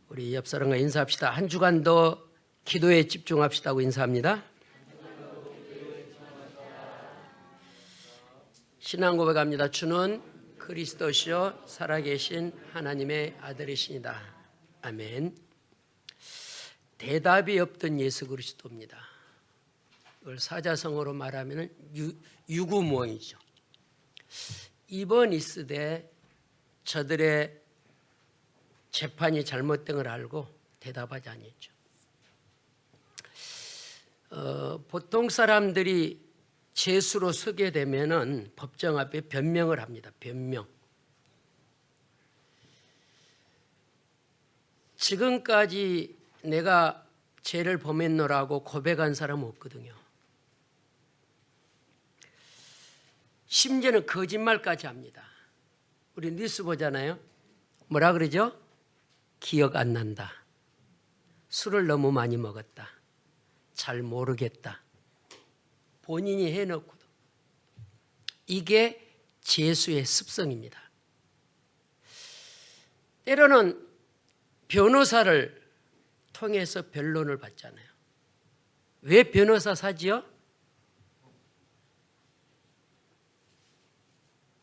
우리 옆 사람과 인사합시다. 한 주간도 기도에 집중합시다고 인사합니다. 신앙 고백합니다. 주는 그리스도시요 살아계신 하나님의 아들이시니다. 아멘. 대답이 없던 예수 그리스도입니다. 이걸 사자성어로 말하면 유구무원이죠. 이번 이스대 저들의 재판이 잘못된 걸 알고 대답하지 아니했죠. 보통 사람들이 죄수로 서게 되면은 법정 앞에 변명을 합니다. 변명. 지금까지 내가 죄를 범했노라고 고백한 사람은 없거든요. 심지어는 거짓말까지 합니다. 우리 뉴스 보잖아요. 뭐라 그러죠? 기억 안 난다. 술을 너무 많이 먹었다. 잘 모르겠다. 본인이 해놓고도. 이게 죄수의 습성입니다. 때로는 변호사를 통해서 변론을 받잖아요. 왜 변호사 사지요?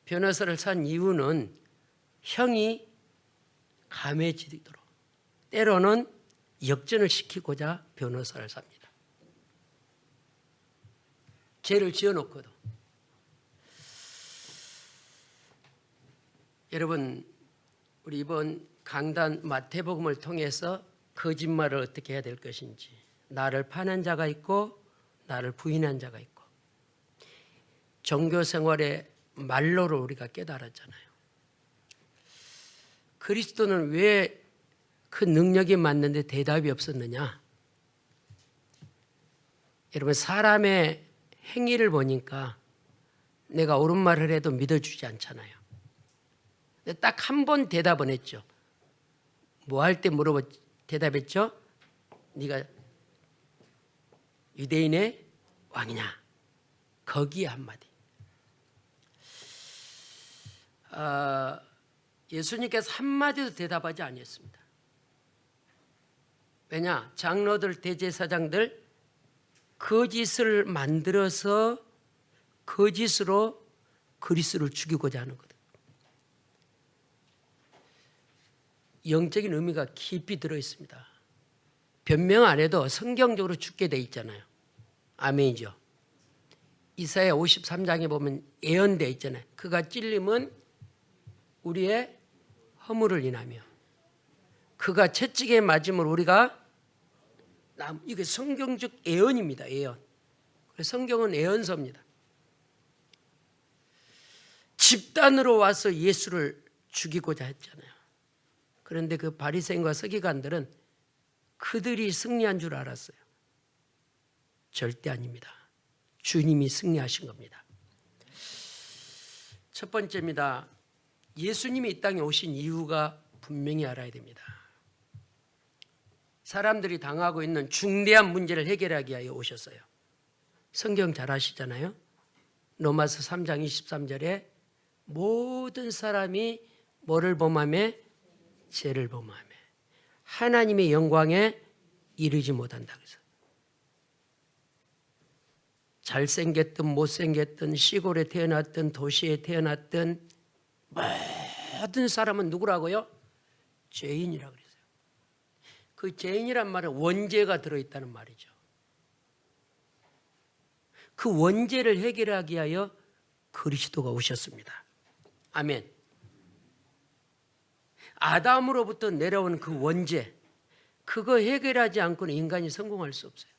변호사를 산 이유는 형이 감해지도록, 때로는 역전을 시키고자 변호사를 삽니다. 죄를 지어놓고도. 여러분, 우리 이번 강단 마태복음을 통해서 거짓말을 어떻게 해야 될 것인지, 나를 파는 자가 있고 나를 부인한 자가 있고, 종교 생활의 말로를 우리가 깨달았잖아요. 그리스도는 왜 그 능력이 맞는데 대답이 없었느냐? 여러분, 사람의 행위를 보니까 내가 옳은 말을 해도 믿어주지 않잖아요. 딱 한 번 대답은 했죠. 뭐 할 때 대답했죠? 네가 유대인의 왕이냐? 거기에 한마디. 예수님께서 한마디도 대답하지 아니했습니다. 왜냐? 장로들, 대제사장들 거짓을 만들어서 거짓으로 그리스도를 죽이고자 하는 거다. 영적인 의미가 깊이 들어있습니다. 변명 안 해도 성경적으로 죽게 돼 있잖아요. 아멘이죠. 이사야 53장에 보면 예언되어 있잖아요. 그가 찔림은 우리의 허물을 인하며 그가 채찍에 맞음을 우리가 이게 성경적 예언입니다. 예언. 성경은 예언서입니다. 집단으로 와서 예수를 죽이고자 했잖아요. 그런데 그 바리새인과 서기관들은 그들이 승리한 줄 알았어요. 절대 아닙니다. 주님이 승리하신 겁니다. 첫 번째입니다. 예수님이 이 땅에 오신 이유가 분명히 알아야 됩니다. 사람들이 당하고 있는 중대한 문제를 해결하기 위하여 오셨어요. 성경 잘 아시잖아요. 로마서 3장 23절에 모든 사람이 뭐를 범하며? 죄를 범하며 하나님의 영광에 이르지 못한다. 그래서 잘생겼든 못생겼든 시골에 태어났든 도시에 태어났든 모든 사람은 누구라고요? 죄인이라고 그랬어요. 그 죄인이란 말은 원죄가 들어있다는 말이죠. 그 원죄를 해결하기 위하여 그리스도가 오셨습니다. 아멘. 아담으로부터 내려온 그 원죄, 그거 해결하지 않고는 인간이 성공할 수 없어요.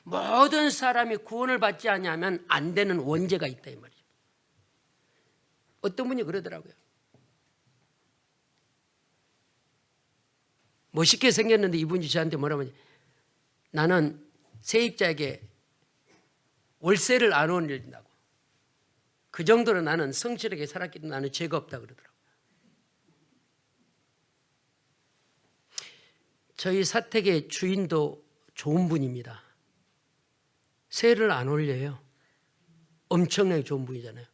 모든 사람이 구원을 받지 않으면 안 되는 원죄가 있다 이 말이죠. 어떤 분이 그러더라고요. 멋있게 생겼는데 이분이 저한테 뭐라고 하지? 나는 세입자에게 월세를 안 올린다고. 그 정도로 나는 성실하게 살았기 때문에 나는 죄가 없다 그러더라고요. 저희 사택의 주인도 좋은 분입니다. 세를 안 올려요. 엄청나게 좋은 분이잖아요.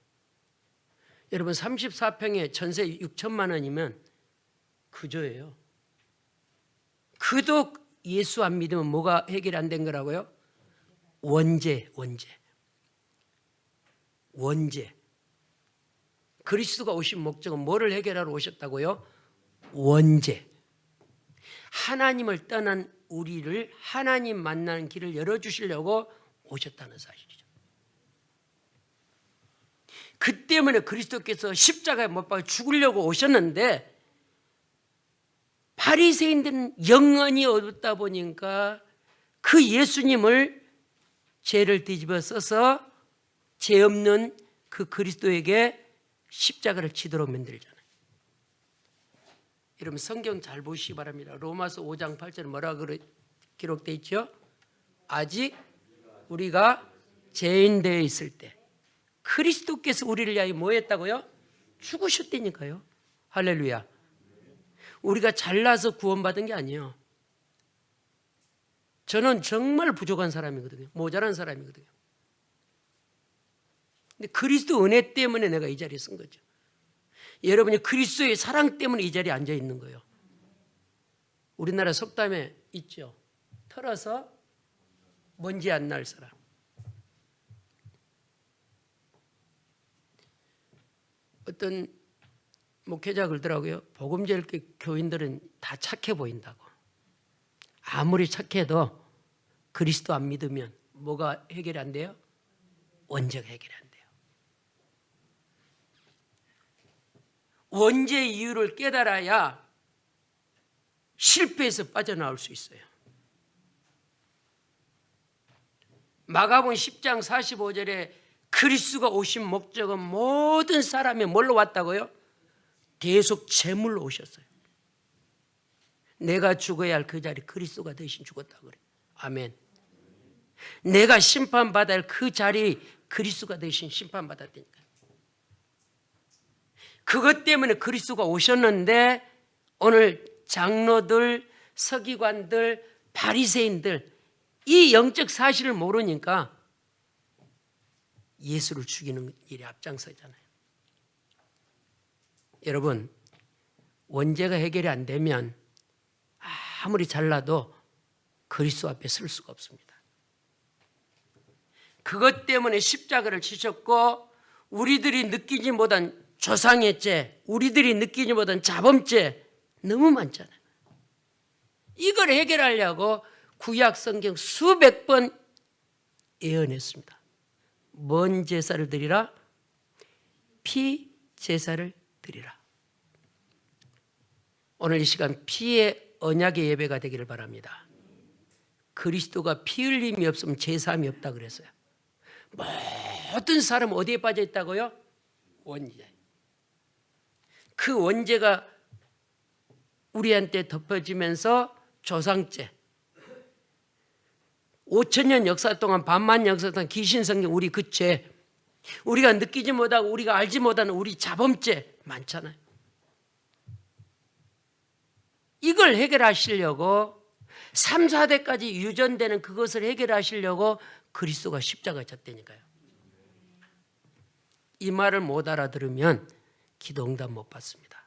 여러분 34평에 전세 6천만 원이면 그저예요. 그도 예수 안 믿으면 뭐가 해결 안 된 거라고요? 원죄. 그리스도가 오신 목적은 뭐를 해결하러 오셨다고요? 원죄. 하나님을 떠난 우리를 하나님 만나는 길을 열어주시려고 오셨다는 사실이죠. 그 때문에 그리스도께서 십자가에 못 박혀 죽으려고 오셨는데 바리새인들은 영원히 어둡다 보니까 그 예수님을 죄를 뒤집어 써서 죄 없는 그 그리스도에게 십자가를 치도록 만들잖아요. 여러분 성경 잘 보시기 바랍니다. 로마서 5장 8절에 뭐라고 기록되어 있죠? 아직 우리가 죄인 되어 있을 때 그리스도께서 우리를 위하여 뭐 했다고요? 죽으셨다니까요. 할렐루야. 우리가 잘나서 구원받은 게 아니에요. 저는 정말 부족한 사람이거든요. 모자란 사람이거든요. 근데 그리스도 은혜 때문에 내가 이 자리에 쓴 거죠. 여러분이 그리스도의 사랑 때문에 이 자리에 앉아 있는 거예요. 우리나라 속담에 있죠. 털어서 먼지 안 날 사람. 어떤 목회자 그러더라고요. 복음제일교회 교인들은 다 착해 보인다고. 아무리 착해도 그리스도 안 믿으면 뭐가 해결이 안 돼요? 원죄가 해결이 안 돼요. 원죄의 이유를 깨달아야 실패해서 빠져나올 수 있어요. 마가복음 10장 45절에 그리스도가 오신 목적은 모든 사람이 뭘로 왔다고요? 계속 제물로 오셨어요. 내가 죽어야 할 그 자리 그리스도가 대신 죽었다고 그래요. 아멘. 내가 심판받아야 할 그 자리 그리스도가 대신 심판받았다니까. 그것 때문에 그리스도가 오셨는데 오늘 장로들, 서기관들, 바리새인들 이 영적 사실을 모르니까 예수를 죽이는 일에 앞장서잖아요. 여러분, 원죄가 해결이 안 되면 아무리 잘나도 그리스도 앞에 설 수가 없습니다. 그것 때문에 십자가를 치셨고 우리들이 느끼지 못한 조상의 죄, 우리들이 느끼지 못한 자범죄 너무 많잖아요. 이걸 해결하려고 구약 성경 수백 번 예언했습니다. 뭔 제사를 드리라? 피 제사를 드리라. 오늘 이 시간 피의 언약의 예배가 되기를 바랍니다. 그리스도가 피 흘림이 없으면 제사함이 없다 그랬어요. 모든 사람 어디에 빠져 있다고요? 원죄. 그 원죄가 우리한테 덮어지면서 조상죄 5,000년 역사 동안 반만 역사 동안 귀신 성경 우리 그 죄 우리가 느끼지 못하고 우리가 알지 못하는 우리 자범죄 많잖아요. 이걸 해결하시려고 3, 4대까지 유전되는 그것을 해결하시려고 그리스도가 십자가에 졌다니까요. 이 말을 못 알아들으면 기도 응답 못 받습니다.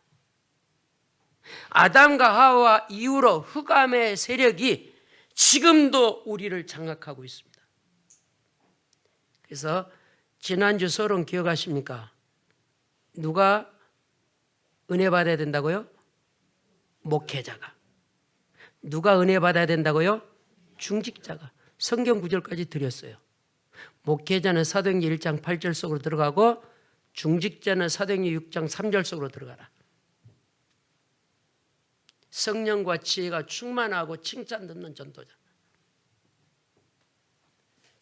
아담과 하와 이후로 흑암의 세력이 지금도 우리를 장악하고 있습니다. 그래서 지난주 서론 기억하십니까? 누가 은혜 받아야 된다고요? 목회자가. 누가 은혜 받아야 된다고요? 중직자가. 성경 구절까지 드렸어요. 목회자는 사도행전 1장 8절 속으로 들어가고 중직자는 사도행전 6장 3절 속으로 들어가라. 성령과 지혜가 충만하고 칭찬 듣는 전도자.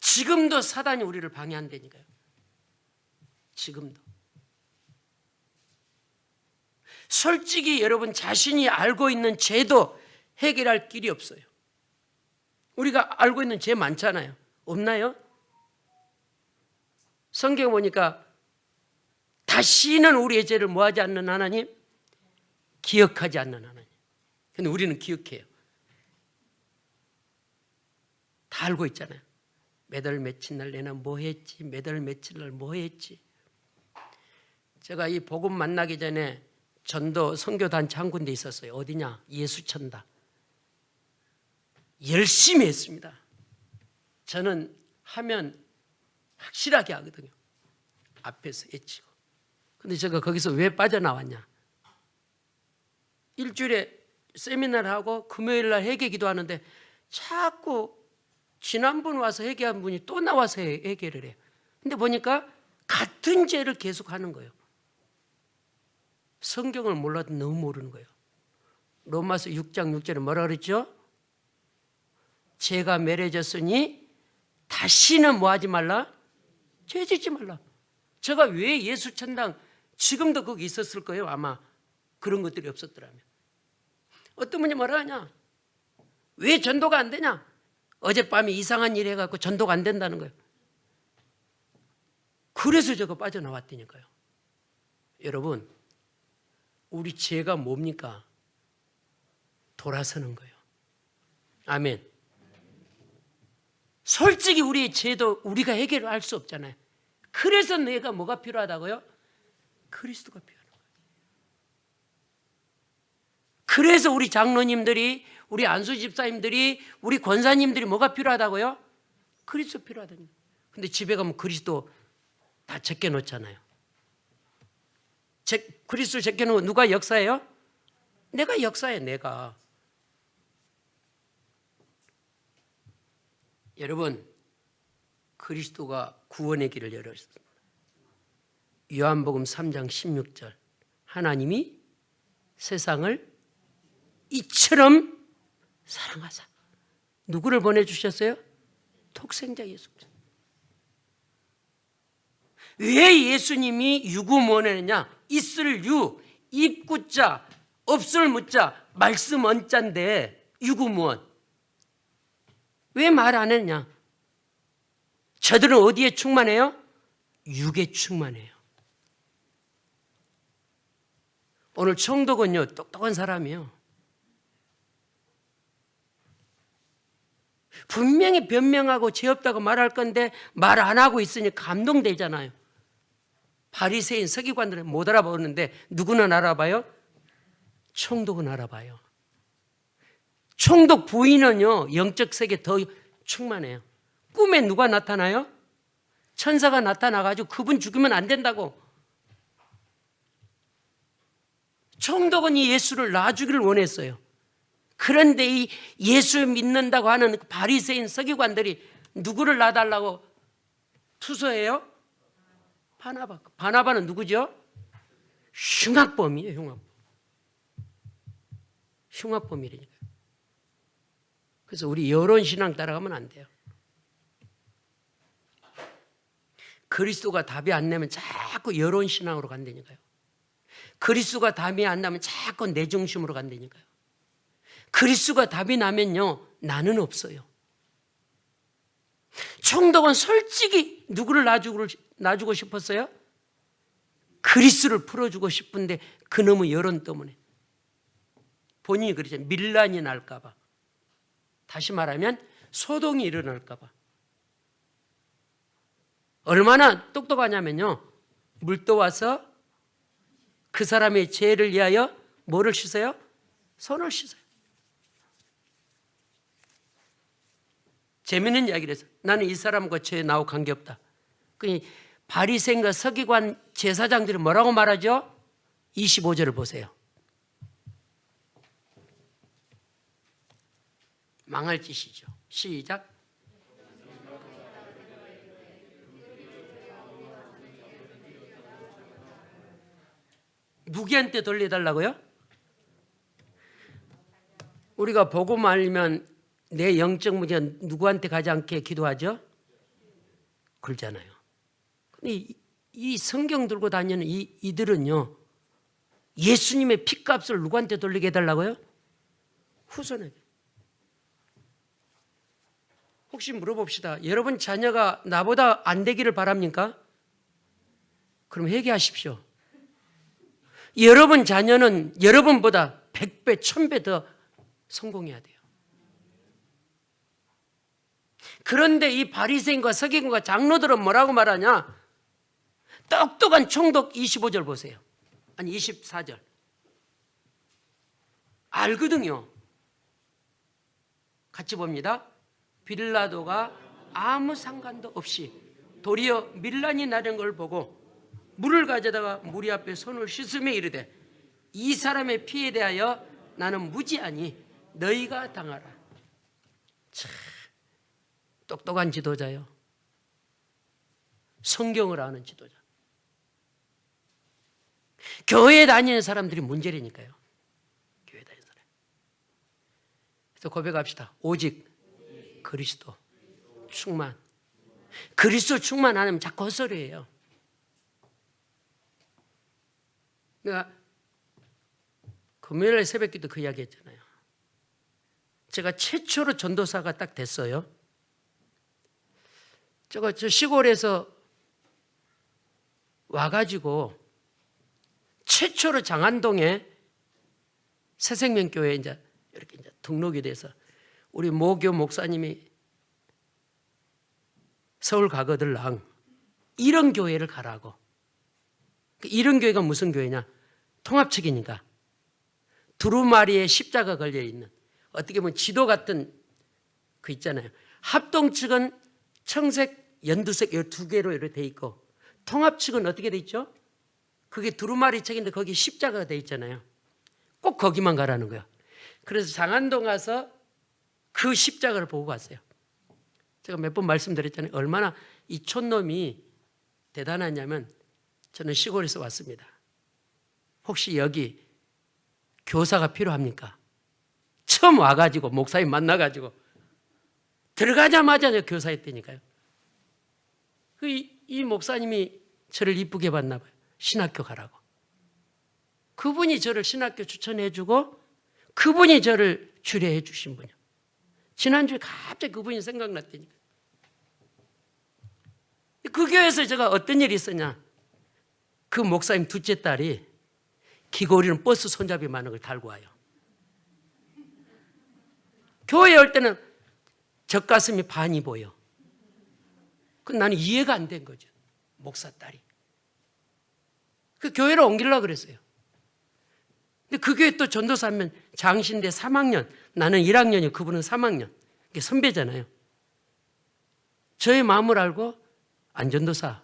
지금도 사단이 우리를 방해한다니까요. 지금도. 솔직히 여러분 자신이 알고 있는 죄도 해결할 길이 없어요. 우리가 알고 있는 죄 많잖아요. 없나요? 성경 보니까 다시는 우리의 죄를 뭐하지 않는 하나님? 기억하지 않는 하나님. 근데 우리는 기억해요. 다 알고 있잖아요. 몇 월 며칠 날 내가 뭐 했지? 몇 월 며칠 날 뭐 했지? 제가 이 복음 만나기 전에 전도 선교단체 한 군데 있었어요. 어디냐? 예수천당. 열심히 했습니다. 저는 하면 확실하게 하거든요. 앞에서 외치고. 근데 제가 거기서 왜 빠져나왔냐? 일주일에 세미나를 하고 금요일 날 회개 기도하는데 자꾸 지난번 와서 회개한 분이 또 나와서 회개를 해요. 근데 보니까 같은 죄를 계속 하는 거예요. 성경을 몰라도 너무 모르는 거예요. 로마서 6장 6절에 뭐라 그랬죠? 죄가 멸해졌으니 다시는 뭐 하지 말라? 죄 짓지 말라. 제가 왜 예수천당 지금도 거기 있었을 거예요. 아마 그런 것들이 없었더라면. 어떤 분이 뭐라 하냐? 왜 전도가 안 되냐? 어젯밤에 이상한 일 해갖고 전도가 안 된다는 거예요. 그래서 제가 빠져나왔다니까요. 여러분, 우리 죄가 뭡니까? 돌아서는 거예요. 아멘. 솔직히 우리의 죄도 우리가 해결을 할 수 없잖아요. 그래서 내가 뭐가 필요하다고요? 그리스도가 필요하는 거예요. 그래서 우리 장로님들이, 우리 안수 집사님들이, 우리 권사님들이 뭐가 필요하다고요? 그리스도 필요하다니. 근데 집에 가면 그리스도 다 제껴놓잖아요. 그리스도 제껴놓고 누가 역사해요? 내가 역사해, 내가. 여러분, 그리스도가 구원의 길을 열었습니다. 요한복음 3장 16절. 하나님이 세상을 이처럼 사랑하사. 누구를 보내주셨어요? 독생자 예수. 왜 예수님이 유구무원했느냐? 있을 유, 입구자, 없을 무자, 말씀 언자인데 유구무원. 왜 말 안 했냐? 저들은 어디에 충만해요? 육에 충만해요. 오늘 총독은요, 똑똑한 사람이에요. 분명히 변명하고 죄 없다고 말할 건데 말 안 하고 있으니 감동되잖아요. 바리새인 서기관들은 못 알아보는데 누구는 알아봐요? 총독은 알아봐요. 총독 부인은요, 영적 세계 더 충만해요. 꿈에 누가 나타나요? 천사가 나타나가지고 그분 죽이면 안 된다고. 총독은 이 예수를 놔주기를 원했어요. 그런데 이 예수 믿는다고 하는 바리새인 서기관들이 누구를 놔달라고 투서해요? 바나바. 바나바는 누구죠? 흉악범이에요, 흉악범. 흉악범이라니까요. 그래서 우리 여론 신앙 따라가면 안 돼요. 그리스도가 답이 안 나면 자꾸 여론 신앙으로 간다니까요. 그리스도가 답이 안 나면 자꾸 내 중심으로 간다니까요. 그리스도가 답이 나면요, 나는 없어요. 총독은 솔직히 누구를 놔주고 싶었어요? 그리스도를 풀어주고 싶은데 그놈의 여론 때문에. 본인이 그러잖아요. 밀란이 날까 봐. 다시 말하면 소동이 일어날까 봐. 얼마나 똑똑하냐면요, 물도 와서 그 사람의 죄를 위하여 뭐를 씻어요? 손을 씻어요. 재미있는 이야기를 해서 나는 이 사람과 죄 나하고 관계없다. 바리새인과 서기관 제사장들이 뭐라고 말하죠? 25절을 보세요. 망할 짓이죠. 시작. 누구한테 돌려달라고요? 우리가 복음 알면 내 영적 문제가 누구한테 가지 않게 기도하죠? 그러잖아요. 근데 이 성경 들고 다니는 이들은요, 예수님의 핏값을 누구한테 돌리게 해달라고요? 후손에게. 혹시 물어봅시다. 여러분 자녀가 나보다 안 되기를 바랍니까? 그럼 회개하십시오. 여러분 자녀는 여러분보다 100배, 1000배 더 성공해야 돼요. 그런데 이 바리새인과 서기관과 장로들은 뭐라고 말하냐? 똑똑한 총독 25절 보세요. 아니 24절. 알거든요. 같이 봅니다. 빌라도가 아무 상관도 없이 도리어 밀란이 나는 걸 보고 물을 가져다가 무리 앞에 손을 씻으며 이르되 이 사람의 피에 대하여 나는 무지하니 너희가 당하라. 참 똑똑한 지도자요. 성경을 아는 지도자. 교회 다니는 사람들이 문제라니까요. 교회 다니는 사람. 그래서 고백합시다. 오직 그리스도 충만. 그리스도 충만 안 하면 자꾸 헛소리예요. 내가 금요일 새벽기도 그 이야기 했잖아요. 제가 최초로 전도사가 딱 됐어요. 저 시골에서 와가지고 최초로 장안동에 새생명교회에 이제 이렇게 이제 등록이 돼서 우리 모교 목사님이 서울 가거들랑 이런 교회를 가라고. 이런 교회가 무슨 교회냐? 통합측이니까 두루마리에 십자가 걸려 있는 어떻게 보면 지도 같은 그 있잖아요. 합동 측은 청색, 연두색 이 두 개로 이렇게 돼 있고 통합 측은 어떻게 돼 있죠? 그게 두루마리 책인데 거기 십자가가 돼 있잖아요. 꼭 거기만 가라는 거야. 그래서 장안동 가서 그 십자가를 보고 갔어요. 제가 몇 번 말씀드렸잖아요. 얼마나 이 촌놈이 대단하냐면 저는 시골에서 왔습니다. 혹시 여기 교사가 필요합니까? 처음 와가지고 목사님 만나가지고 들어가자마자 저 교사했다니까요. 이 목사님이 저를 이쁘게 봤나 봐요. 신학교 가라고. 그분이 저를 신학교 추천해주고 그분이 저를 주례해 주신 분이요. 지난주에 갑자기 그분이 생각났다니까. 그 교회에서 제가 어떤 일이 있었냐. 그 목사님 둘째 딸이 기고리는 버스 손잡이 많은 걸 달고 와요. 교회에 올 때는 젖가슴이 반이 보여. 그 나는 이해가 안 된 거죠. 목사 딸이. 그 교회로 옮기려고 그랬어요. 근데 그 교회 또 전도사면 장신대 3학년, 나는 1학년이고 그분은 3학년. 이게 선배잖아요. 저의 마음을 알고 안전도사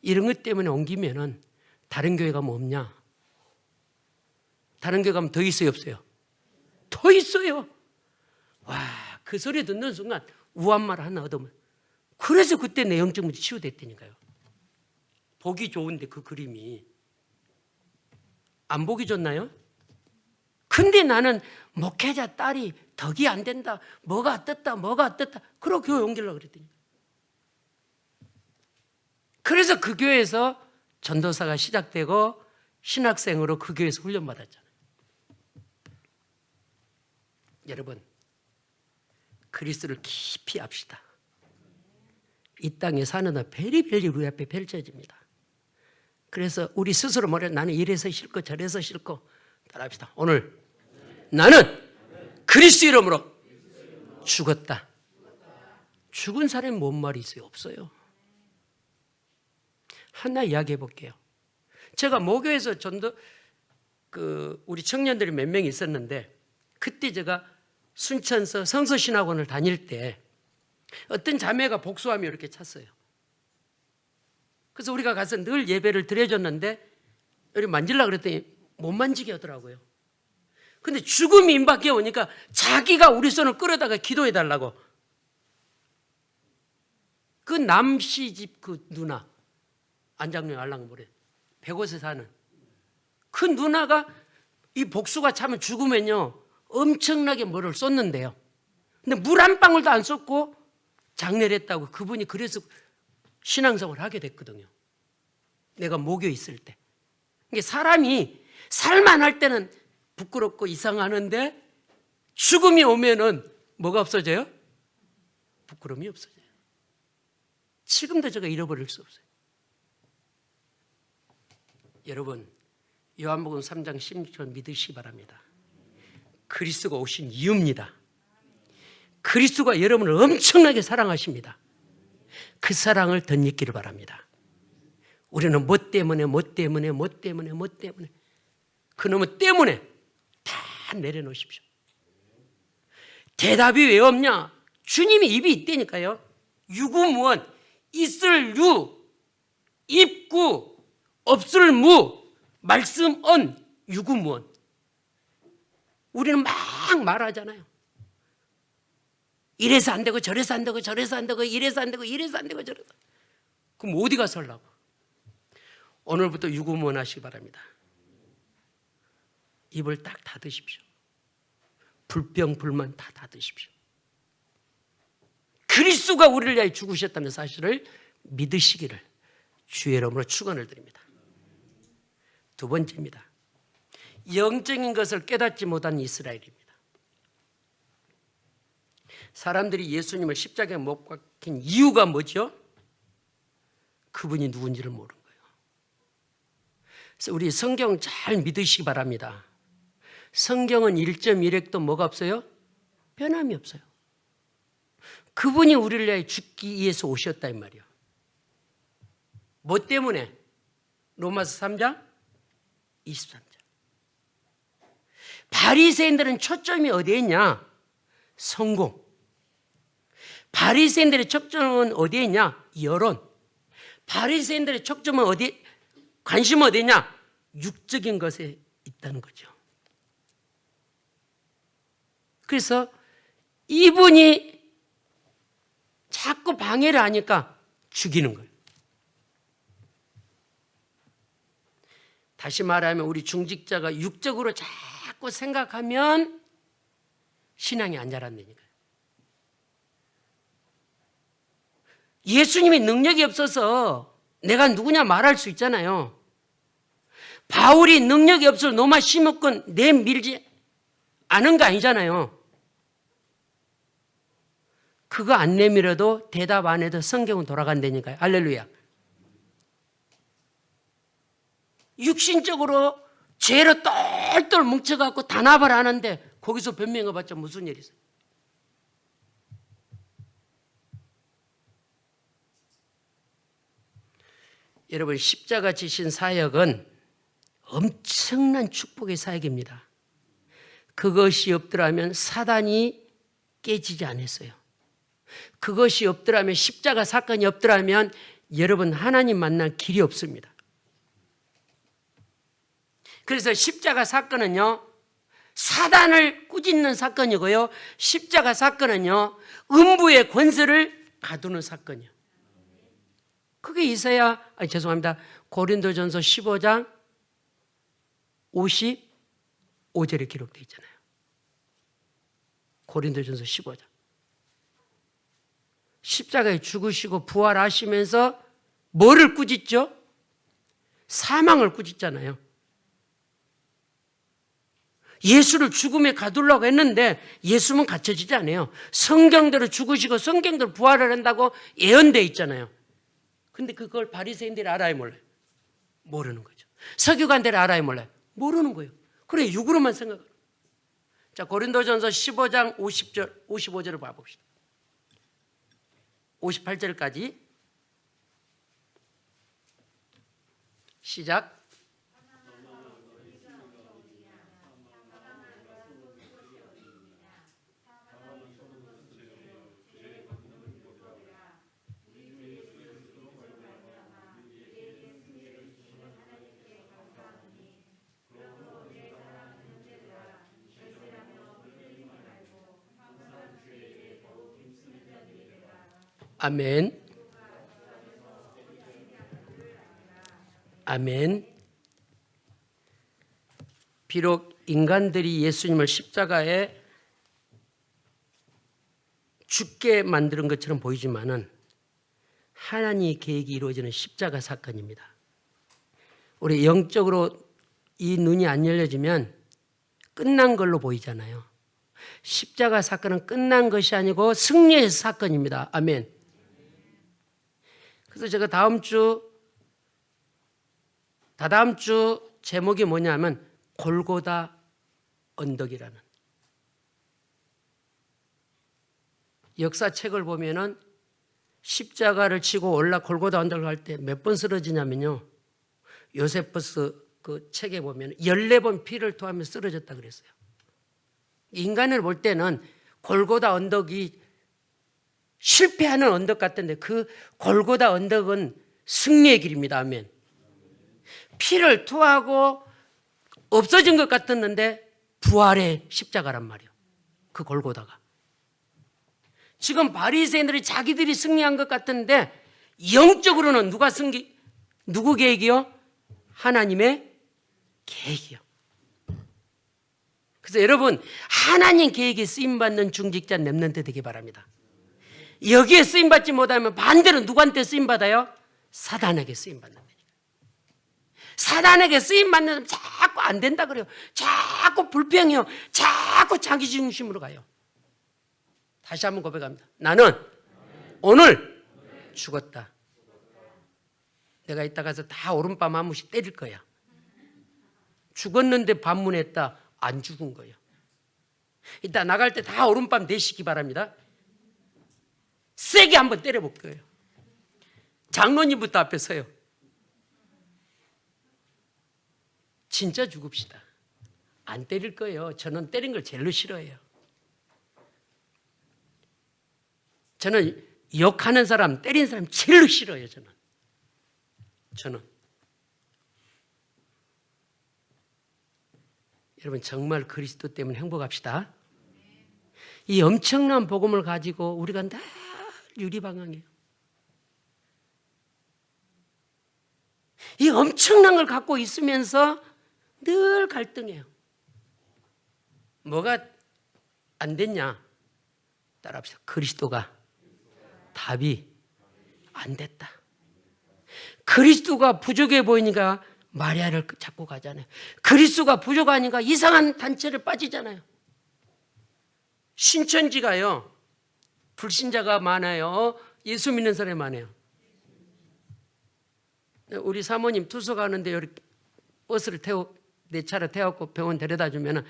이런 것 때문에 옮기면은 다른 교회 가면 없냐? 다른 교회 가면 더 있어요, 없어요? 더 있어요. 와, 그 소리 듣는 순간 우한 말 하나 얻으면 그래서 그때 내 영적 문제 치유됐다니까요. 보기 좋은데 그 그림이 안 보기 좋나요? 근데 나는 목회자 딸이 덕이 안 된다. 뭐가 어떻다. 그러고 교회 옮기려고 그랬더니. 그래서 그 교회에서 전도사가 시작되고 신학생으로 그 교회에서 훈련받았잖아요. 여러분, 그리스도를 깊이 합시다. 이 땅에 사는 한 별의별이 우리 앞에 펼쳐집니다. 그래서 우리 스스로 말해 나는 이래서 싫고 저래서 싫고 따라합시다. 오늘 나는 그리스도 이름으로 죽었다. 죽은 사람이 뭔 말이 있어요? 없어요. 하나 이야기해 볼게요. 제가 모교에서 우리 청년들이 몇 명 있었는데 그때 제가 순천서 성서신학원을 다닐 때 어떤 자매가 복수하며 이렇게 찼어요. 그래서 우리가 가서 늘 예배를 드려줬는데 여기 만지려고 그랬더니 못 만지게 하더라고요. 근데 죽음이 임박해 오니까 자기가 우리 손을 끌어다가 기도해 달라고. 그 남씨집 그 누나 안장령 알랑모래 100곳에 사는 그 누나가 이 복수가 차면 죽으면요 엄청나게 뭐를 쏟는데요. 근데 물 한 방울도 안 쏟고 장례를 했다고. 그분이 그래서 신앙생활을 하게 됐거든요. 내가 모교에 있을 때. 이게 사람이 살만할 때는 부끄럽고 이상하는데 죽음이 오면은 뭐가 없어져요? 부끄러움이 없어져요. 지금도 제가 잃어버릴 수 없어요. 여러분, 요한복음 3장 16절 믿으시기 바랍니다. 그리스도가 오신 이유입니다. 그리스도가 여러분을 엄청나게 사랑하십니다. 그 사랑을 덧입기를 바랍니다. 우리는 뭐 때문에 그놈의 때문에 다 내려놓으십시오. 대답이 왜 없냐? 주님이 입이 있다니까요. 유구무원, 있을 유, 입구, 없을 무, 말씀 언, 유구무원. 우리는 막 말하잖아요. 이래서 안 되고 저래서 안 되고 저래서 안 되고 이래서 안 되고 이래서 안 되고 저래서. 그럼 어디 가서 하려고? 오늘부터 유구무원 하시기 바랍니다. 입을 딱 닫으십시오. 불평 불만 다 닫으십시오. 그리스도가 우리를 위하여 죽으셨다는 사실을 믿으시기를 주의 이름으로 축원을 드립니다. 두 번째입니다. 영적인 것을 깨닫지 못한 이스라엘입니다. 사람들이 예수님을 십자가에 못 박힌 이유가 뭐죠? 그분이 누군지를 모르는 거예요. 그래서 우리 성경 잘 믿으시기 바랍니다. 성경은 1.1획도 뭐가 없어요? 변함이 없어요. 그분이 우리를 위해 죽기 위해서 오셨다 이 말이에요. 뭐 때문에? 로마서 3장 23절. 바리새인들은 초점이 어디에 있냐? 성공. 바리새인들의 초점은 어디에 있냐? 여론. 바리새인들의 초점은 어디? 관심은 어디에 있냐? 육적인 것에 있다는 거죠. 그래서 이분이 자꾸 방해를 하니까 죽이는 거예요. 다시 말하면 우리 중직자가 육적으로 자꾸 생각하면 신앙이 안 자란다니까요. 예수님이 능력이 없어서 내가 누구냐 말할 수 있잖아요. 바울이 능력이 없어서 너만 심었건 내밀지 않은 거 아니잖아요. 그거 안 내밀어도 대답 안 해도 성경은 돌아간다니까요. 할렐루야. 육신적으로 죄로 똘똘 뭉쳐갖고 단합을 하는데 거기서 변명해봤자 무슨 일이 있어요? 여러분, 십자가 지신 사역은 엄청난 축복의 사역입니다. 그것이 없더라면 사단이 깨지지 않았어요. 그것이 없더라면, 십자가 사건이 없더라면 여러분 하나님 만날 길이 없습니다. 그래서 십자가 사건은요, 사단을 꾸짖는 사건이고요, 십자가 사건은요, 음부의 권세를 가두는 사건이요. 그게 이사야, 죄송합니다. 고린도전서 15장 55절에 기록되어 있잖아요. 고린도전서 15장. 십자가에 죽으시고 부활하시면서 뭐를 꾸짖죠? 사망을 꾸짖잖아요. 예수를 죽음에 가두려고 했는데 예수는 갇혀지지 않아요. 성경대로 죽으시고 성경대로 부활을 한다고 예언되어 있잖아요. 근데 그걸 바리새인들이 알아요, 몰라요? 모르는 거죠. 서기관들이 알아요, 몰라요? 모르는 거예요. 그래, 육으로만 생각하는. 자, 고린도전서 15장 50절, 55절을 봐봅시다. 58절까지 시작. 아멘. 아멘. 비록 인간들이 예수님을 십자가에 죽게 만드는 것처럼 보이지만은 하나님의 계획이 이루어지는 십자가 사건입니다. 우리 영적으로 이 눈이 안 열려지면 끝난 걸로 보이잖아요. 십자가 사건은 끝난 것이 아니고 승리의 사건입니다. 아멘. 그래서 제가 다다음 주 제목이 뭐냐면 골고다 언덕이라는, 역사책을 보면은 십자가를 치고 올라 골고다 언덕을 갈 때 몇 번 쓰러지냐면요, 요세퍼스 그 책에 보면 14번 피를 토하며 쓰러졌다 그랬어요. 인간을 볼 때는 골고다 언덕이 실패하는 언덕 같은데 그 골고다 언덕은 승리의 길입니다. 아멘. 피를 토하고 없어진 것 같았는데 부활의 십자가란 말이에요. 그 골고다가. 지금 바리새인들이 자기들이 승리한 것 같은데 영적으로는 누구 계획이요? 하나님의 계획이요. 그래서 여러분, 하나님 계획에 쓰임받는 중직자 렘넌트 되기 바랍니다. 여기에 쓰임받지 못하면 반대로 누구한테 쓰임받아요? 사단에게 쓰임받는 거니까. 사단에게 쓰임받는 사람 자꾸 안 된다 그래요. 자꾸 불평해요. 자꾸 자기 중심으로 가요. 다시 한번 고백합니다. 나는 오늘 죽었다. 내가 이따 가서 다 오른밤 한 번씩 때릴 거야. 죽었는데 반문했다. 안 죽은 거예요. 이따 나갈 때 다 오른밤 내시기 바랍니다. 세게 한번 때려볼 거예요. 장로님부터 앞에 서요. 진짜 죽읍시다. 안 때릴 거예요. 저는 때린 걸 제일로 싫어해요. 저는 욕하는 사람, 때린 사람 제일로 싫어요. 저는. 여러분 정말 그리스도 때문에 행복합시다. 이 엄청난 복음을 가지고 우리가 늘 유리방황해요. 이 엄청난 걸 갖고 있으면서 늘 갈등해요. 뭐가 안 됐냐? 따라합시다. 그리스도가 답이 안 됐다. 그리스도가 부족해 보이니까 마리아를 잡고 가잖아요. 그리스도가 부족하니까 이상한 단체를 빠지잖아요. 신천지가요, 불신자가 많아요. 예수 믿는 사람이 많아요. 우리 사모님 투서 가는데 여기 버스를 내 차를 태웠고 병원 데려다 주면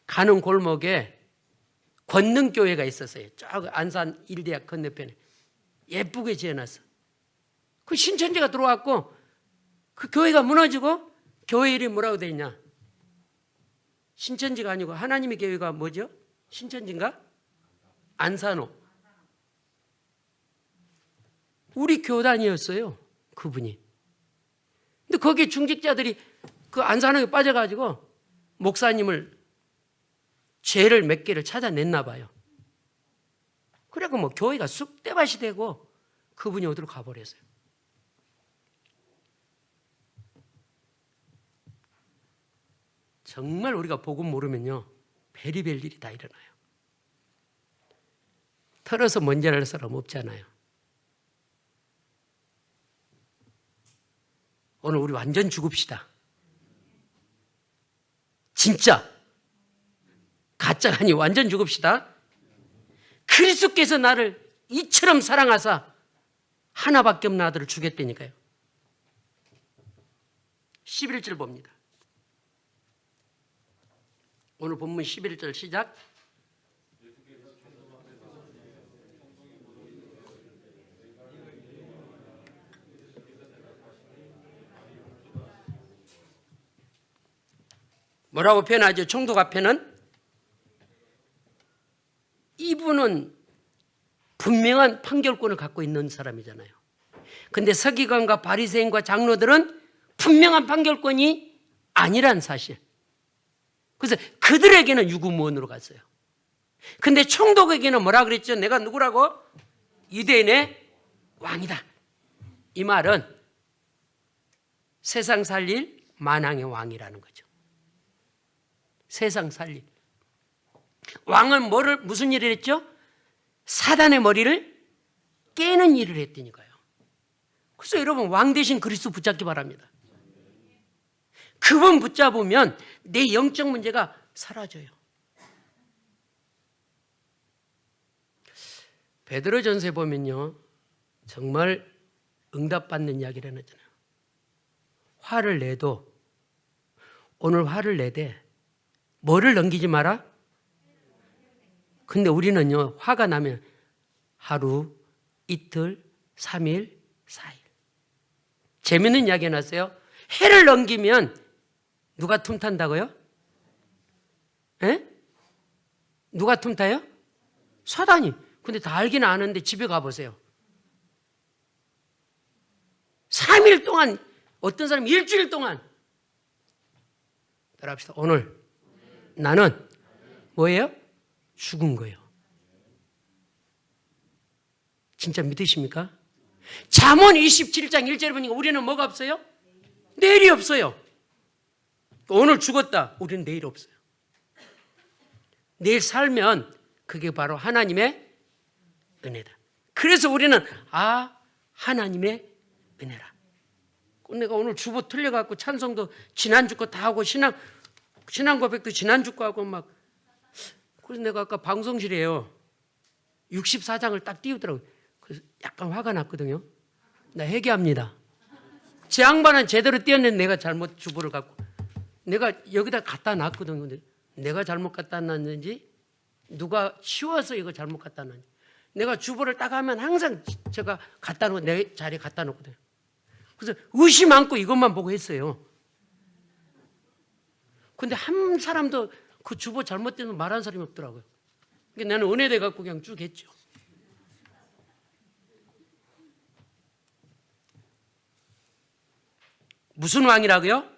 가는 골목에 권능교회가 있었어요. 저 안산 일대학 건너편에 예쁘게 지어놨어. 그 신천지가 들어왔고 그 교회가 무너지고 교회 이름이 뭐라고 돼 있냐? 신천지가 아니고 하나님의 교회가 뭐죠? 신천지인가? 안산호. 우리 교단이었어요. 그분이. 근데 거기에 중직자들이 그 안산호에 빠져가지고 목사님을 죄를 몇 개를 찾아냈나 봐요. 그래고 뭐 교회가 쑥대밭이 되고 그분이 어디로 가버렸어요. 정말 우리가 복음 모르면요 베리벨 일이 다 일어나요. 털어서 먼지 날 사람 없잖아요. 오늘 우리 완전 죽읍시다. 진짜 가짜가 아니 완전 죽읍시다. 그리스도께서 나를 이처럼 사랑하사 하나밖에 없는 아들을 주겠다니까요. 11절 봅니다. 오늘 본문 11절 시작. 뭐라고 표현하죠? 총독 앞에는 이분은 분명한 판결권을 갖고 있는 사람이잖아요. 근데 서기관과 바리새인과 장로들은 분명한 판결권이 아니란 사실. 그래서 그들에게는 유구무원으로 갔어요. 근데 총독에게는 뭐라 그랬죠? 내가 누구라고? 유대인의 왕이다. 이 말은 세상 살릴 만왕의 왕이라는 거죠. 세상 살릴. 왕은 무슨 일을 했죠? 사단의 머리를 깨는 일을 했다니까요. 그래서 여러분 왕 대신 그리스도 붙잡기 바랍니다. 그분 붙잡으면 내 영적 문제가 사라져요. 베드로전서에 보면요 정말 응답받는 이야기를 하잖아요. 화를 내도 오늘 화를 내되 뭐를 넘기지 마라? 근데 우리는요 화가 나면 하루, 이틀, 3일, 4일. 재밌는 이야기 해놨어요. 해를 넘기면 누가 틈탄다고요? 에? 누가 틈타요? 사단이. 근데 다 알기는 아는데 집에 가보세요. 3일 동안, 어떤 사람이 일주일 동안. 따라합시다. 오늘 나는 뭐예요? 죽은 거예요. 진짜 믿으십니까? 잠언 27장 1절에 보니까 우리는 뭐가 없어요? 내일이 없어요. 오늘 죽었다. 우리는 내일 없어요. 내일 살면 그게 바로 하나님의 은혜다. 그래서 우리는 하나님의 은혜라. 내가 오늘 주보 틀려갖고 찬송도 지난주 거 다 하고 신앙 고백도 지난주 거 하고 막. 그래서 내가 아까 방송실에요 64장을 딱 띄우더라고요. 그래서 약간 화가 났거든요. 나 회개합니다. 제 양반은 제대로 띄었는데 내가 잘못 주보를 갖고 내가 여기다 갖다 놨거든요. 근데 내가 잘못 갖다 놨는지 누가 치워서 이거 잘못 갖다 놨는지 내가 주보를 딱 하면 항상 제가 갖다 놓고 내 자리에 갖다 놓거든요. 그래서 의심 않고 이것만 보고 했어요. 근데 한 사람도 그 주보 잘못되면 말하는 사람이 없더라고요. 그러니까 나는 은혜돼 갖고 그냥 쭉 했죠. 무슨 왕이라고요?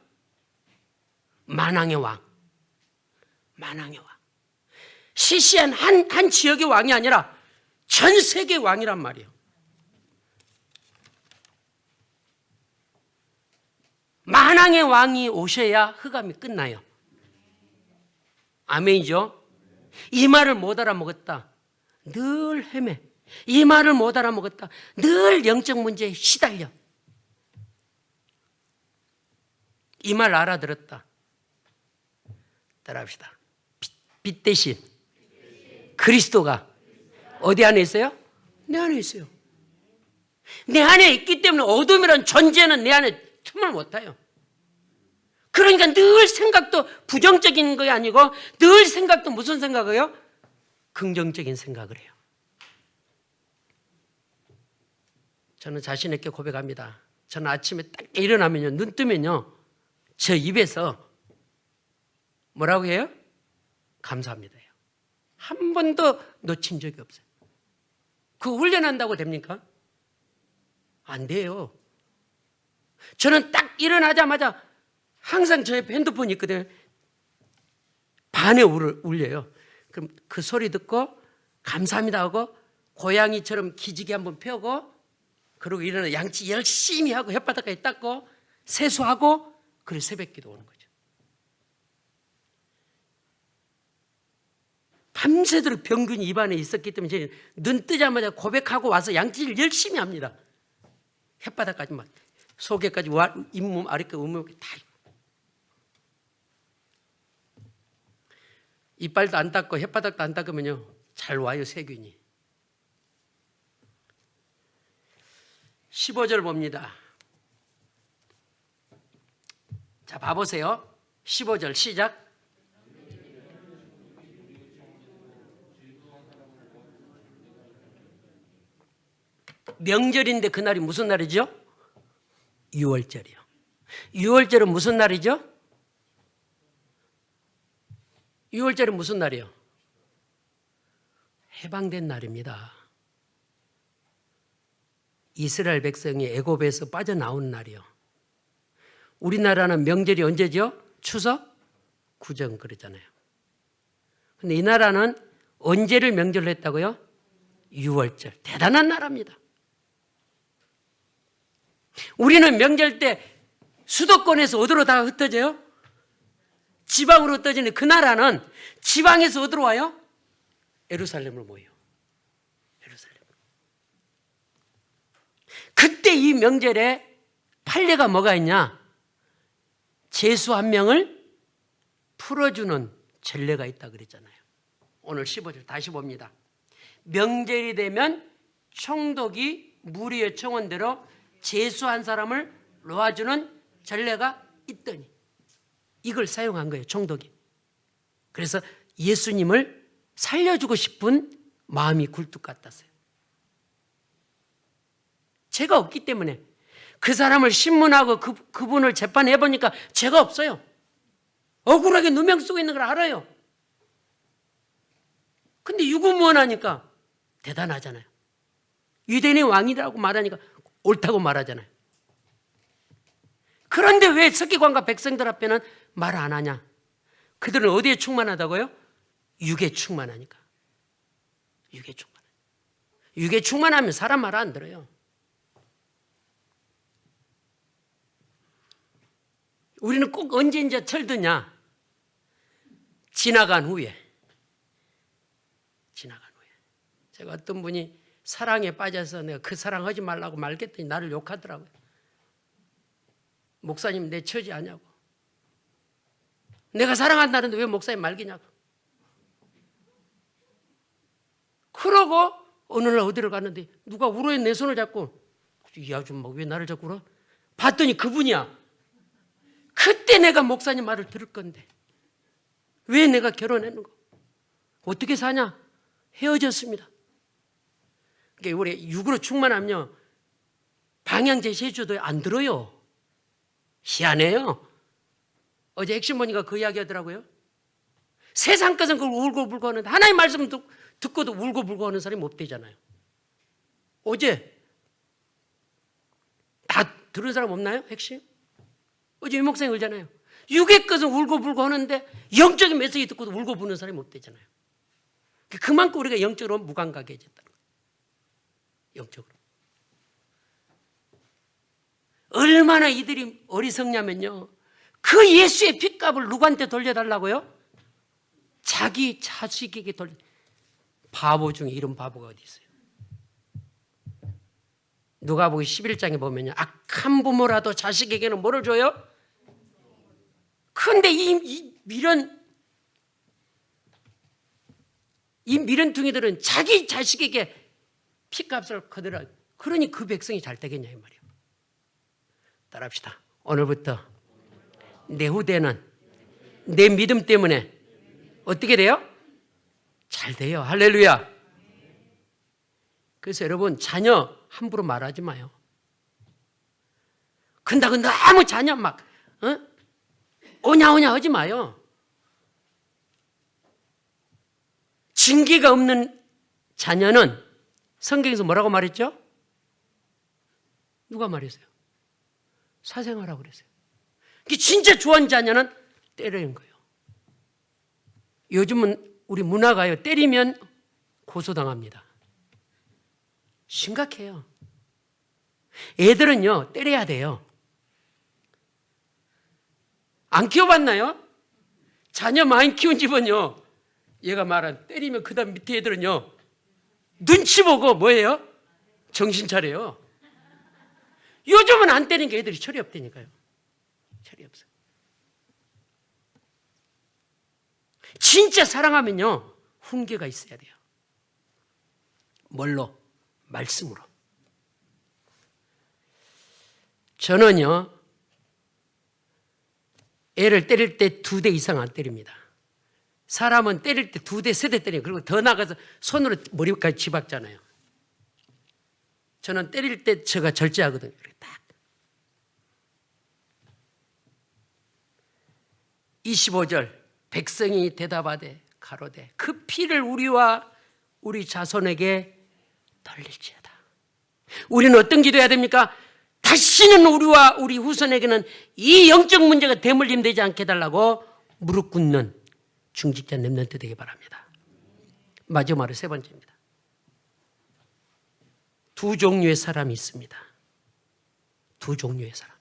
만왕의 왕. 만왕의 왕. 시시한 한 지역의 왕이 아니라 전 세계 왕이란 말이에요. 만왕의 왕이 오셔야 흑암이 끝나요. 아멘이죠? 이 말을 못 알아먹었다. 늘 헤매. 이 말을 못 알아먹었다. 늘 영적 문제에 시달려. 이 말 알아들었다. 따라합시다. 빛 대신 그리스도가 어디 안에 있어요? 내 안에 있어요. 내 안에 있기 때문에 어둠이란 존재는 내 안에 틈을 못 타요. 그러니까 늘 생각도 부정적인 게 아니고 늘 생각도 무슨 생각이에요? 긍정적인 생각을 해요. 저는 자신 있게 고백합니다. 저는 아침에 딱 일어나면요, 눈 뜨면요, 저 입에서 뭐라고 해요? 감사합니다. 한 번도 놓친 적이 없어요. 그거 훈련한다고 됩니까? 안 돼요. 저는 딱 일어나자마자 항상 저 옆에 핸드폰이 있거든요. 반에 울려요. 그럼 그 소리 듣고 감사합니다 하고 고양이처럼 기지개 한번 펴고 그리고 일어나 양치 열심히 하고 혓바닥까지 닦고 세수하고 그리고 새벽기도 오는 거죠. 밤새도록 병균이 입안에 있었기 때문에 저는 눈 뜨자마자 고백하고 와서 양치를 열심히 합니다. 혓바닥까지 막 속에까지 잇몸 아랫게 온몸에 다 있고. 이빨도 안 닦고 혓바닥도 안 닦으면요 잘 와요 세균이. 15절 봅니다. 자 봐보세요. 15절 시작. 명절인데 그날이 무슨 날이죠? 6월절이요. 6월절은 무슨 날이죠? 6월절은 무슨 날이요? 해방된 날입니다. 이스라엘 백성이 애굽에서 빠져나온 날이요. 우리나라는 명절이 언제죠? 추석? 구정 그러잖아요. 근데 이 나라는 언제를 명절로 했다고요? 6월절. 대단한 나라입니다. 우리는 명절 때 수도권에서 어디로 다 흩어져요? 지방으로 흩어지는 그 나라는 지방에서 어디로 와요? 예루살렘으로 모여요. 예루살렘. 그때 이 명절에 판례가 뭐가 있냐? 죄수 한 명을 풀어주는 전례가 있다 그랬잖아요. 오늘 15절 다시 봅니다. 명절이 되면 총독이 무리의 청원대로 죄수 한 사람을 놓아주는 전례가 있더니 이걸 사용한 거예요. 총독이. 그래서 예수님을 살려주고 싶은 마음이 굴뚝 같았어요. 죄가 없기 때문에 그 사람을 신문하고 그분을 재판해 보니까 죄가 없어요. 억울하게 누명 쓰고 있는 걸 알아요. 근데 유구무원하니까 대단하잖아요. 유대인의 왕이라고 말하니까 옳다고 말하잖아요. 그런데 왜 서기관과 백성들 앞에는 말 안 하냐? 그들은 어디에 충만하다고요? 육에 충만하니까. 육에 충만해. 육에 충만하면 사람 말 안 들어요. 우리는 꼭 언제 이제 철드냐? 지나간 후에. 지나간 후에. 제가 어떤 분이 사랑에 빠져서 내가 그 사랑 하지 말라고 말겠더니 나를 욕하더라고요. 목사님 내 처지 아냐고. 내가 사랑한다는데 왜 목사님 말기냐고. 그러고 어느 날 어디를 갔는데 누가 울어에 내 손을 잡고 이 아줌마 왜 나를 자꾸 울어? 봤더니 그분이야. 그때 내가 목사님 말을 들을 건데 왜 내가 결혼했는가? 어떻게 사냐? 헤어졌습니다. 그러니까 우리 육으로 충만하면요 방향 제시해줘도 안 들어요. 희한해요. 어제 핵심모니가 그 이야기 하더라고요. 세상 것은 그걸 울고불고 하는데 하나님 말씀 듣고도 울고불고 하는 사람이 못 되잖아요. 어제 다 들은 사람 없나요? 핵심? 어제 유 목사님 울잖아요. 육의 것은 울고불고 하는데 영적인 메시지 듣고도 울고부는 사람이 못 되잖아요. 그만큼 우리가 영적으로 무감각해졌다는 거예요. 영적으로. 얼마나 이들이 어리석냐면요. 그 예수의 핏값을 누구한테 돌려달라고요? 자기 자식에게 돌려. 바보 중에 이런 바보가 어디 있어요? 누가복음 11장에 보면요. 악한 부모라도 자식에게는 뭐를 줘요? 그런데 이 미련둥이들은 자기 자식에게 핏값을 거들어. 그러니 그 백성이 잘 되겠냐 이 말이에요. 따라합시다. 오늘부터 내 후대는 내 믿음 때문에 어떻게 돼요? 잘 돼요. 할렐루야. 그래서 여러분 자녀 함부로 말하지 마요. 근다고 너무 자녀 막 오냐오냐 하지 마요. 징계가 없는 자녀는 성경에서 뭐라고 말했죠? 누가 말했어요? 사생하라고 그랬어요. 진짜 좋아하는 자녀는 때리는 거예요. 요즘은 우리 문화가요. 때리면 고소당합니다. 심각해요. 애들은요. 때려야 돼요. 안 키워봤나요? 자녀 많이 키운 집은요. 얘가 말한 때리면 그 다음 밑에 애들은요. 눈치 보고 뭐예요? 정신 차려요. 요즘은 안 때리는 게 애들이 철이 없다니까요. 철이 없어요. 진짜 사랑하면요. 훈계가 있어야 돼요. 뭘로? 말씀으로. 저는요. 애를 때릴 때 2대 이상 안 때립니다. 사람은 때릴 때 2대, 3대 때려요. 그리고 더 나가서 손으로 머리까지 집박잖아요. 저는 때릴 때 제가 절제하거든요. 딱. 25절 백성이 대답하되 가로되 그 피를 우리와 우리 자손에게 돌릴지어다. 우리는 어떤 기도해야 됩니까? 다시는 우리와 우리 후손에게는 이 영적 문제가 대물림되지 않게 해달라고 무릎 꿇는 중직자 렘넌트 되기 바랍니다. 마지막으로 3번째입니다. 2 종류의 사람이 있습니다. 2 종류의 사람.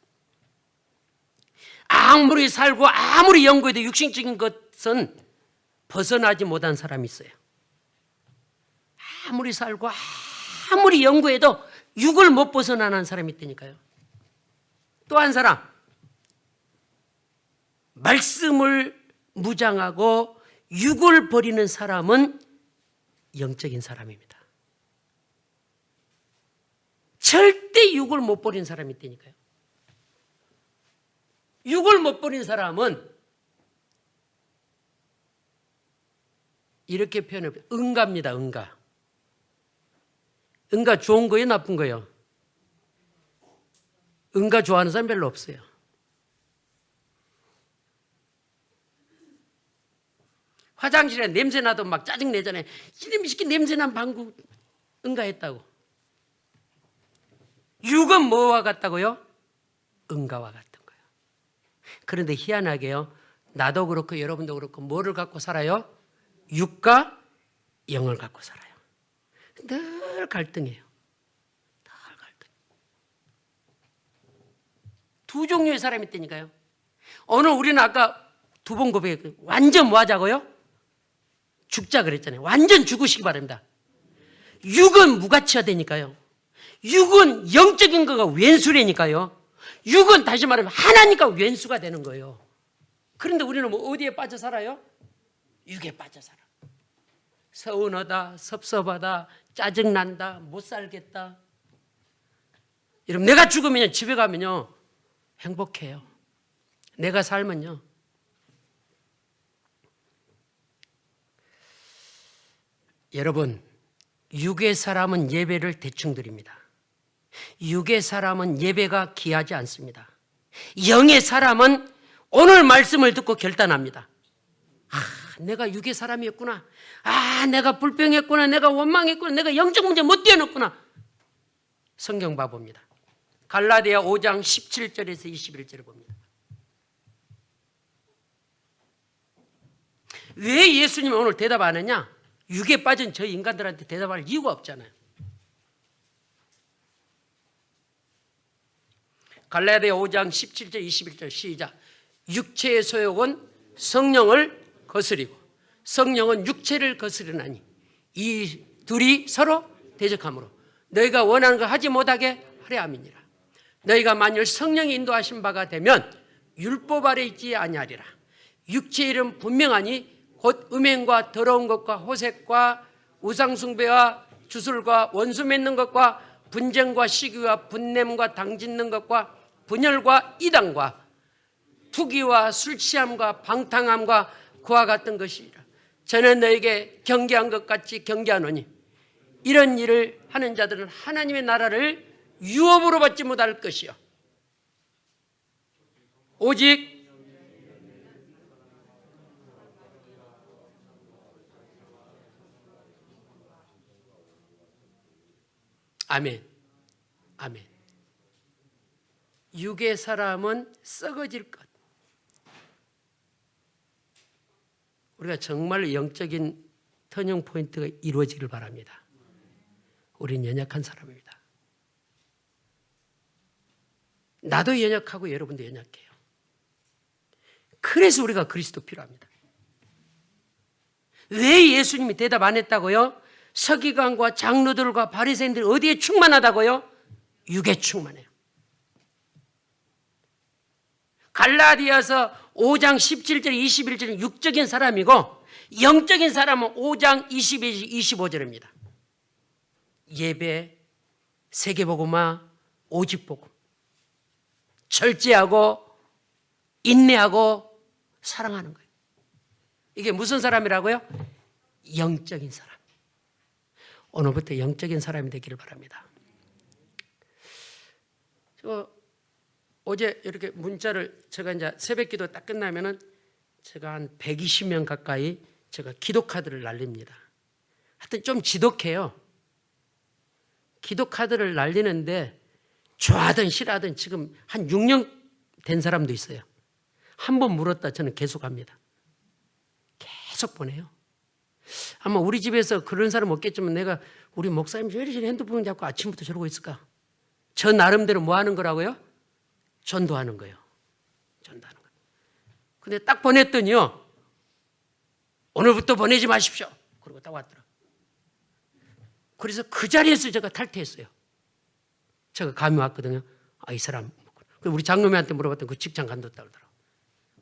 아무리 살고 아무리 연구해도 육신적인 것은 벗어나지 못한 사람이 있어요. 아무리 살고 아무리 연구해도 육을 못 벗어나는 사람이 있다니까요. 또 한 사람. 말씀을 무장하고 육을 버리는 사람은 영적인 사람입니다. 절대 육을 못 버리는 사람이 있다니까요. 육을 못 버리는 사람은 이렇게 표현해요. 응가입니다. 응가. 응가 좋은 거예요? 나쁜 거예요? 응가 좋아하는 사람 별로 없어요. 화장실에 냄새 나도 막 짜증 내잖아요. 이놈의 새끼 냄새 난 방구 응가했다고. 육은 뭐와 같다고요? 응가와 같은 거예요. 그런데 희한하게요, 나도 그렇고 여러분도 그렇고 뭐를 갖고 살아요? 육과 영을 갖고 살아요. 늘 갈등해요. 늘 갈등. 두 종류의 사람이 있다니까요. 오늘 우리는 아까 두 번 고백했고 완전 뭐 하자고요? 죽자 그랬잖아요. 완전 죽으시기 바랍니다. 육은 무가치화되니까요. 육은 영적인 거가 왼수라니까요. 육은 다시 말하면 하나니까 왼수가 되는 거예요. 그런데 우리는 뭐 어디에 빠져 살아요? 육에 빠져 살아. 서운하다, 섭섭하다, 짜증난다, 못 살겠다. 여러분, 내가 죽으면 집에 가면요 행복해요. 내가 살면요. 여러분, 육의 사람은 예배를 대충 드립니다. 육의 사람은 예배가 귀하지 않습니다. 영의 사람은 오늘 말씀을 듣고 결단합니다. 내가 육의 사람이었구나. 내가 불평했구나. 내가 원망했구나. 내가 영적 문제 못 뛰어넘구나. 성경 봐봅니다. 갈라디아 5장 17절에서 21절을 봅니다. 왜 예수님이 오늘 대답 안 하냐? 육에 빠진 저 인간들한테 대답할 이유가 없잖아요. 갈라디아 5장 17절 21절 시작. 육체의 소욕은 성령을 거스리고 성령은 육체를 거스르나니 이 둘이 서로 대적하므로 너희가 원하는 거 하지 못하게 하려 함이니라. 너희가 만일 성령이 인도하신 바가 되면 율법 아래 있지 아니하리라. 육체의 일은 분명하니 곧 음행과 더러운 것과 호색과 우상숭배와 주술과 원수 맺는 것과 분쟁과 시기와 분냄과 당짓는 것과 분열과 이단과 투기와 술취함과 방탕함과 그와 같은 것이라. 저는 너에게 경계한 것 같이 경계하노니 이런 일을 하는 자들은 하나님의 나라를 유업으로 받지 못할 것이요 오직 아멘. 아멘. 육의 사람은 썩어질 것. 우리가 정말 영적인 터닝 포인트가 이루어지길 바랍니다. 우린 연약한 사람입니다. 나도 연약하고 여러분도 연약해요. 그래서 우리가 그리스도 필요합니다. 왜 예수님이 대답 안 했다고요? 서기관과 장로들과 바리새인들 어디에 충만하다고요? 육에 충만해요. 갈라디아서 5장 17절 21절은 육적인 사람이고 영적인 사람은 5장 22절 25절입니다. 예배, 세계복음화, 오직복음, 절제하고 인내하고 사랑하는 거예요. 이게 무슨 사람이라고요? 영적인 사람. 오늘부터 영적인 사람이 되기를 바랍니다. 어제 이렇게 문자를 제가 이제 새벽기도 딱 끝나면은 제가 한 120명 가까이 제가 기도 카드를 날립니다. 하여튼 좀 지독해요. 기도 카드를 날리는데 좋아하든 싫어하든 지금 한 6년 된 사람도 있어요. 한 번 물었다 저는 계속 합니다. 계속 보내요. 아마 우리 집에서 그런 사람 없겠지만 내가 우리 목사님 왜 이렇게 핸드폰 잡고 아침부터 저러고 있을까? 저 나름대로 뭐 하는 거라고요? 전도하는 거예요. 전도하는 거예요. 근데 딱 보냈더니요. 오늘부터 보내지 마십시오. 그러고 딱 왔더라. 그래서 그 자리에서 제가 탈퇴했어요. 제가 감이 왔거든요. 이 사람. 우리 장로님한테 물어봤더니 그 직장 간뒀다 그러더라고요.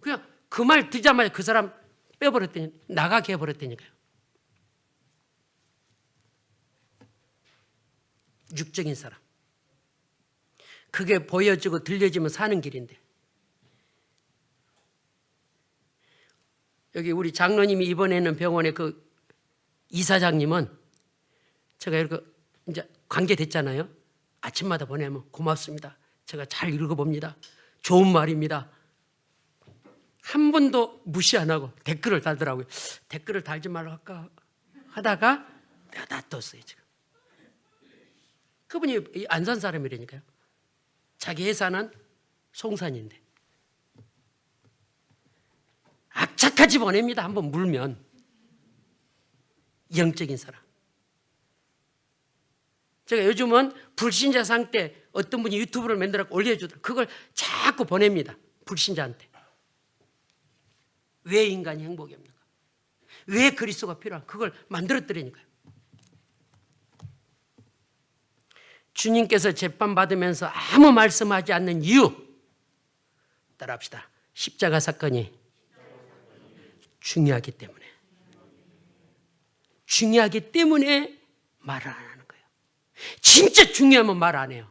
그냥 그 말 듣자마자 그 사람 빼버렸더니 나가게 해버렸다니까요. 육적인 사람. 그게 보여지고 들려지면 사는 길인데. 여기 우리 장로님이 입원했는 병원의 그 이사장님은 제가 이렇게 이제 관계됐잖아요. 아침마다 보내면 고맙습니다. 제가 잘 읽어봅니다. 좋은 말입니다. 한 번도 무시 안 하고 댓글을 달더라고요. 댓글을 달지 말라 할까 하다가 내가 놔뒀어요. 지금 그분이 안산 사람이라니까요. 자기 회사는 송산인데 악착같이 보냅니다. 한번 물면. 영적인 사람. 제가 요즘은 불신자 상태 어떤 분이 유튜브를 만들어 올려주더라고요. 그걸 자꾸 보냅니다. 불신자한테. 왜 인간이 행복이 없는가? 왜 그리스도가 필요한가? 그걸 만들었더라니까요. 주님께서 재판받으면서 아무 말씀하지 않는 이유 따라합시다. 십자가 사건이 중요하기 때문에. 중요하기 때문에 말을 안 하는 거예요. 진짜 중요하면 말 안 해요.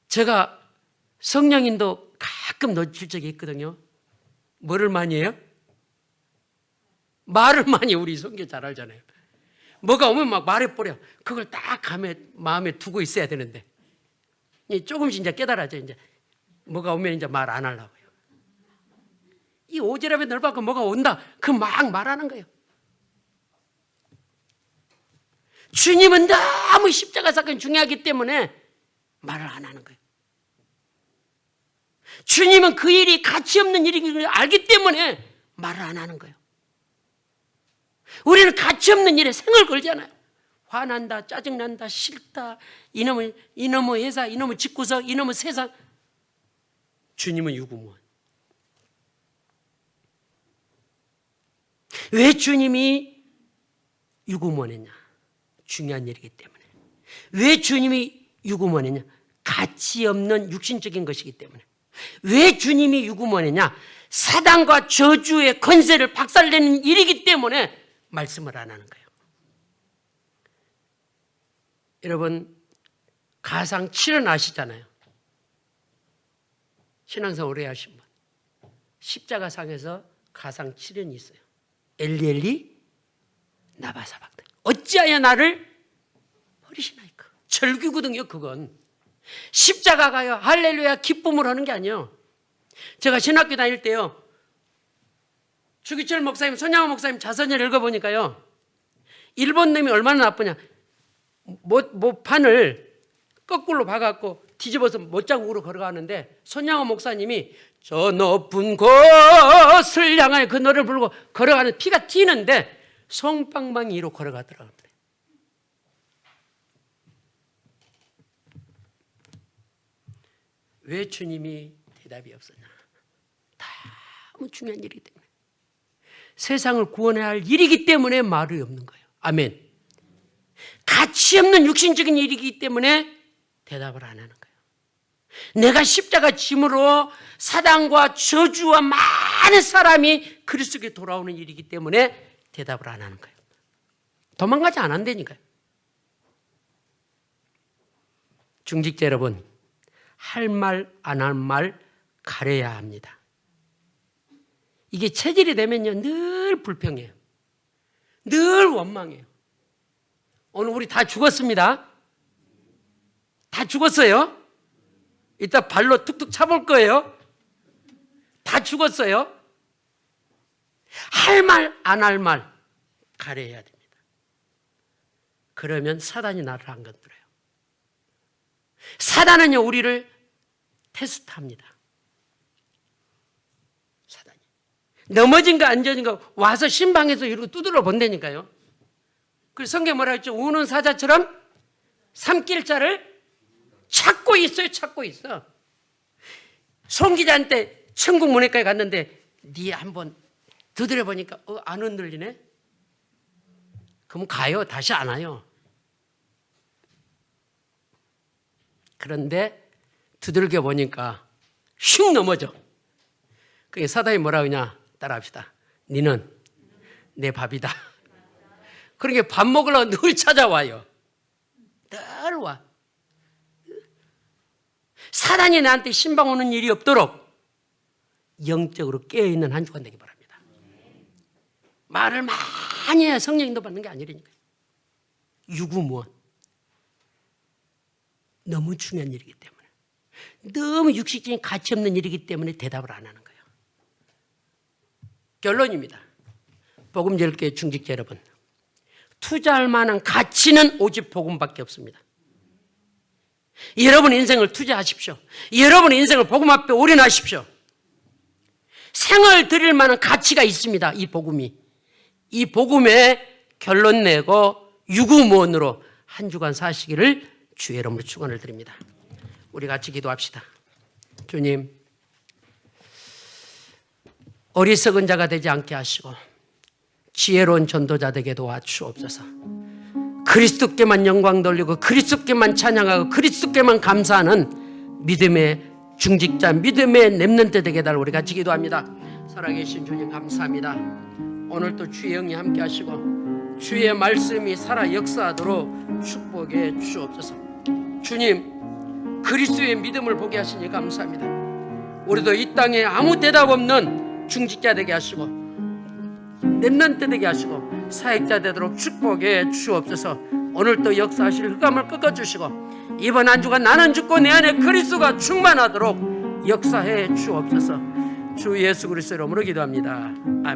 제가 성령인도 가끔 놓칠 적이 있거든요. 뭐를 많이 해요? 말을 많이 우리 성교 잘 알잖아요. 뭐가 오면 막 말해버려. 그걸 딱 마음에 두고 있어야 되는데 조금씩 이제 깨달아져. 이제 뭐가 오면 이제 말 안 하려고요. 이 오지랖에 넓어갖고 뭐가 온다. 그 막 말하는 거예요. 주님은 너무 십자가 사건이 중요하기 때문에 말을 안 하는 거예요. 주님은 그 일이 가치 없는 일인 걸 알기 때문에 말을 안 하는 거예요. 우리는 가치 없는 일에 생을 걸잖아요. 화난다, 짜증난다, 싫다, 이놈의 회사, 이놈의 집구석, 이놈의 세상. 주님은 유구무원. 왜 주님이 유구무원했냐? 중요한 일이기 때문에. 왜 주님이 유구무원했냐? 가치 없는 육신적인 것이기 때문에. 왜 주님이 유구무원했냐? 사단과 저주의 권세를 박살내는 일이기 때문에 말씀을 안 하는 거예요. 여러분, 가상 7은 아시잖아요. 신앙생활 오래 하신 분. 십자가상에서 가상 7은 있어요. 엘리엘리 나바사박다. 어찌하여 나를 버리시나이까. 절규거든요. 그건 십자가가요 할렐루야 기쁨을 하는 게 아니에요. 제가 신학교 다닐 때요, 주기철 목사님, 손양호 목사님 자서전을 읽어보니까요, 일본 놈이 얼마나 나쁘냐. 모판을 거꾸로 박아갖고 뒤집어서 못자국으로 걸어가는데 손양호 목사님이 저 높은 곳을 향하여 그 노래를 부르고 걸어가는 피가 튀는데 송방망이 위로 걸어가더라고요. 왜 주님이 대답이 없었냐? 너무 중요한 일이기 때문에. 세상을 구원해야 할 일이기 때문에 말이 없는 거예요. 아멘. 가치 없는 육신적인 일이기 때문에 대답을 안 하는 거예요. 내가 십자가 짐으로 사단과 저주와 많은 사람이 그리스도께 돌아오는 일이기 때문에 대답을 안 하는 거예요. 도망가지 않았다니까요. 중직자 여러분, 할 말, 안 할 말 가려야 합니다. 이게 체질이 되면요, 늘 불평해요. 늘 원망해요. 오늘 우리 다 죽었습니다. 다 죽었어요. 이따 발로 툭툭 차볼 거예요. 다 죽었어요. 할 말, 안 할 말 가려야 됩니다. 그러면 사단이 나를 안 건드려요. 사단은요, 우리를 테스트합니다. 사단이. 넘어진가 안 넘어진가 와서 신방에서 이러고 두드려 본다니까요. 그래서 성경 뭐라 했죠? 우는 사자처럼 삼킬 자를 찾고 있어요. 찾고 있어. 송 기자한테 천국 문외과에 갔는데 네 한번 두드려 보니까 안 흔들리네. 그럼 가요. 다시 안 와요. 그런데 두들겨 보니까 슉 넘어져. 그게 사단이 뭐라 그러냐? 따라합시다. 니는 내 밥이다. 그러니까 밥 먹으려고 늘 찾아와요. 늘 와. 사단이 나한테 신방 오는 일이 없도록 영적으로 깨어있는 한 주간 되기 바랍니다. 말을 많이 해야 성령인도 받는 게 아니라니까요. 유구무원. 너무 중요한 일이기 때문에. 너무 육식적인 가치 없는 일이기 때문에 대답을 안 하는 거예요. 결론입니다. 복음제일교회 중직자 여러분, 투자할 만한 가치는 오직 복음밖에 없습니다. 여러분 인생을 투자하십시오. 여러분 인생을 복음 앞에 올인하십시오. 생을 드릴 만한 가치가 있습니다. 이 복음이. 이 복음에 결론 내고 유구무원으로 한 주간 사시기를 주의 이름으로 축원을 드립니다. 우리 같이 기도합시다. 주님, 어리석은 자가 되지 않게 하시고 지혜로운 전도자 되게 도와주옵소서. 그리스도께만 영광 돌리고 그리스도께만 찬양하고 그리스도께만 감사하는 믿음의 중직자, 믿음의 렘넌트 되게 달라 우리 같이 기도합니다. 살아계신 주님 감사합니다. 오늘도 주의 영이 함께 하시고 주의 말씀이 살아 역사하도록 축복해 주옵소서. 주님, 그리스도의 믿음을 보게 하시니 감사합니다. 우리도 이 땅에 아무 대답 없는 중직자 되게 하시고 렘넌트 되게 하시고 사역자 되도록 축복해 주옵소서. 오늘도 역사하실 흑암을 꺾어주시고 이번 한 주간 나는 죽고 내 안에 그리스도가 충만하도록 역사해 주옵소서. 주 예수 그리스도 이름으로 기도합니다. 아멘.